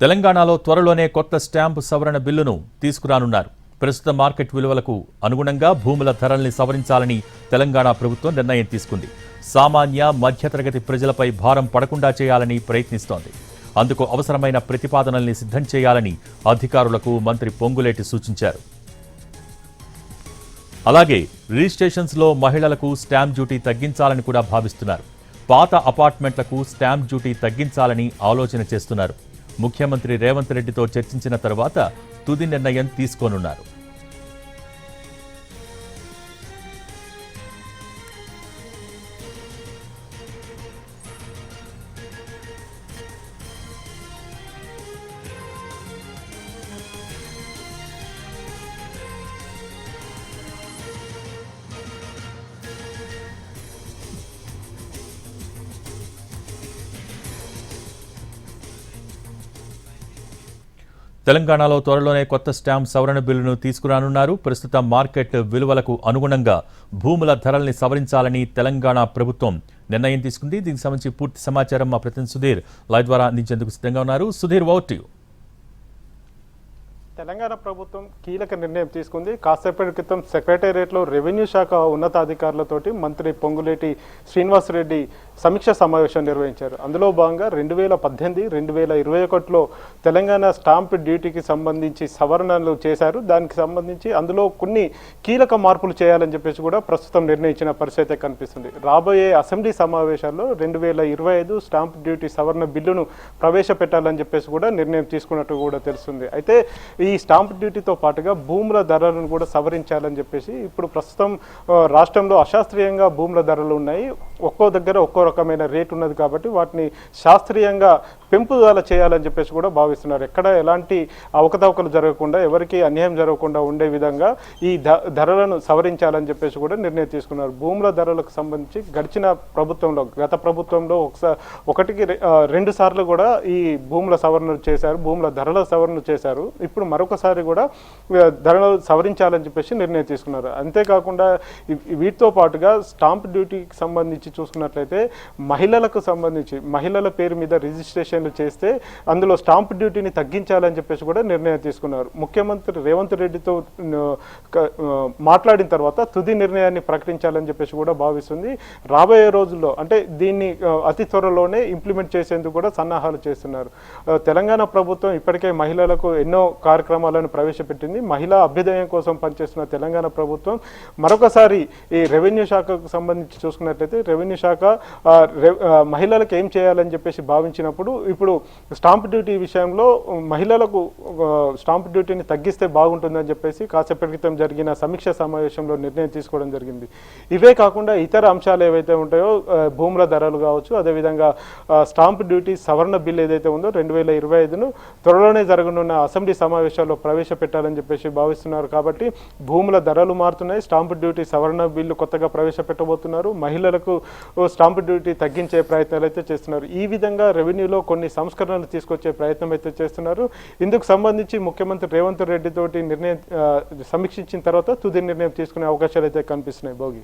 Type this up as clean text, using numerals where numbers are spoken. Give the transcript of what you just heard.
తెలంగాణలో త్వరలోనే కొత్త స్టాంపు సవరణ బిల్లును తీసుకురానున్నారు. ప్రస్తుత మార్కెట్ విలువలకు అనుగుణంగా భూముల ధరల్ని సవరించాలని తెలంగాణ ప్రభుత్వం నిర్ణయం తీసుకుంది. సామాన్య మధ్యతరగతి ప్రజలపై భారం పడకుండా చేయాలని ప్రయత్నిస్తోంది. అందుకు అవసరమైన ప్రతిపాదనల్ని సిద్ధం చేయాలని అధికారులకు మంత్రి పొంగులేటి సూచించారు. అలాగే రిజిస్ట్రేషన్స్లో మహిళలకు స్టాంప్ డ్యూటీ తగ్గించాలని కూడా భావిస్తున్నారు. పాత అపార్ట్మెంట్లకు స్టాంప్ డ్యూటీ తగ్గించాలని ఆలోచన చేస్తున్నారు. ముఖ్యమంత్రి రేవంత్ రెడ్డితో చర్చించిన తర్వాత తుది నిర్ణయం తీసుకోనున్నారు. తెలంగాణలో త్వరలోనే కొత్త స్టాంప్ సవరణ బిల్లును తీసుకురానున్నారు. ప్రస్తుత మార్కెట్ విలువలకు అనుగుణంగా భూముల ధరల్ని సవరించాలని తెలంగాణ ప్రభుత్వం నిర్ణయం తీసుకుంది. దీనికి సంబంధించి పూర్తి సమాచారం మా ప్రతినిధి సుధీర్ లైవ్ ద్వారా అందించేందుకు సిద్ధంగా ఉన్నారు. Sudheer, over to you. Telangana ప్రభుత్వం కీలక నిర్ణయం తీసుకుంది. కాసేపటి క్రితం సెక్రటేరియట్లో రెవెన్యూ శాఖ ఉన్నతాధికారులతోటి మంత్రి పొంగులేటి శ్రీనివాసరెడ్డి సమీక్ష సమావేశం నిర్వహించారు. అందులో భాగంగా 2018-2021లో తెలంగాణ స్టాంప్ డ్యూటీకి సంబంధించి సవరణలు చేశారు. దానికి సంబంధించి అందులో కొన్ని కీలక మార్పులు చేయాలని చెప్పేసి కూడా ప్రస్తుతం నిర్ణయించిన పరిస్థితి కనిపిస్తుంది. రాబోయే అసెంబ్లీ సమావేశాల్లో 2025 స్టాంప్ డ్యూటీ సవరణ బిల్లును ప్రవేశపెట్టాలని చెప్పేసి కూడా నిర్ణయం తీసుకున్నట్టు కూడా తెలుస్తుంది. అయితే ఈ స్టాంప్ డ్యూటీతో పాటుగా భూముల ధరలను కూడా సవరించాలని చెప్పేసి ఇప్పుడు ప్రస్తుతం రాష్ట్రంలో అశాస్త్రీయంగా భూముల ధరలు ఉన్నాయి. ఒక్కో దగ్గర ఒక్కో రకమైన రేట్ ఉన్నది కాబట్టి వాటిని శాస్త్రీయంగా పెంపుదల చేయాలని చెప్పేసి కూడా భావిస్తున్నారు. ఎక్కడ ఎలాంటి అవకతవకలు జరగకుండా, ఎవరికి అన్యాయం జరగకుండా ఉండే విధంగా ఈ ధరలను సవరించాలని చెప్పేసి కూడా నిర్ణయం తీసుకున్నారు. భూముల ధరలకు సంబంధించి గత ప్రభుత్వంలో ఒకటికి 2 సార్లు కూడా ఈ భూముల సవరణలు చేశారు, భూముల ధరల సవరణ చేశారు. ఇప్పుడు మరొకసారి కూడా ధరలు సవరించాలని చెప్పేసి నిర్ణయం తీసుకున్నారు. అంతేకాకుండా వీటితో పాటుగా స్టాంప్ డ్యూటీకి సంబంధించి చూసుకున్నట్లయితే మహిళలకు సంబంధించి మహిళల పేరు మీద రిజిస్ట్రేషన్లు చేస్తే అందులో స్టాంప్ డ్యూటీని తగ్గించాలని చెప్పేసి కూడా నిర్ణయం తీసుకున్నారు. ముఖ్యమంత్రి రేవంత్ రెడ్డితో మాట్లాడిన తర్వాత తుది నిర్ణయాన్ని ప్రకటించాలని చెప్పేసి కూడా భావిస్తుంది. రాబోయే రోజుల్లో అంటే దీన్ని అతి త్వరలోనే ఇంప్లిమెంట్ చేసేందుకు కూడా సన్నాహాలు చేస్తున్నారు. తెలంగాణ ప్రభుత్వం ఇప్పటికే మహిళలకు ఎన్నో కార్యక్రమాలను ప్రవేశపెట్టింది. మహిళా అభ్యుదయం కోసం పనిచేస్తున్న తెలంగాణ ప్రభుత్వం మరొకసారి ఈ రెవెన్యూ శాఖకు సంబంధించి చూసుకున్నట్లయితే రెవెన్యూ శాఖ మహిళలకు ఏం చేయాలని చెప్పేసి భావించినప్పుడు ఇప్పుడు స్టాంప్ డ్యూటీ విషయంలో మహిళలకు స్టాంప్ డ్యూటీని తగ్గిస్తే బాగుంటుందని చెప్పేసి కాసేపటి క్రితం జరిగిన సమీక్ష సమావేశంలో నిర్ణయం తీసుకోవడం జరిగింది. ఇవే కాకుండా ఇతర అంశాలు ఏవైతే ఉంటాయో భూముల ధరలు కావచ్చు, అదేవిధంగా స్టాంప్ డ్యూటీ సవరణ బిల్ ఏదైతే ఉందో 2025ను త్వరలోనే జరగనున్న అసెంబ్లీ సమావేశాల్లో ప్రవేశపెట్టాలని చెప్పేసి భావిస్తున్నారు. కాబట్టి భూముల ధరలు మారుతున్నాయి. స్టాంప్ డ్యూటీ సవరణ బిల్లు కొత్తగా ప్రవేశపెట్టబోతున్నారు. మహిళలకు స్టాంప్ డ్యూటీ తగ్గించే ప్రయత్నాలు అయితే చేస్తున్నారు. ఈ విధంగా రెవెన్యూలో కొన్ని సంస్కరణలు తీసుకొచ్చే ప్రయత్నం అయితే చేస్తున్నారు. ఇందుకు సంబంధించి ముఖ్యమంత్రి రేవంత్ రెడ్డి తోటి నిర్ణయం సమీక్షించిన తర్వాత తుది నిర్ణయం తీసుకునే అవకాశాలు అయితే కనిపిస్తున్నాయి. భోగి.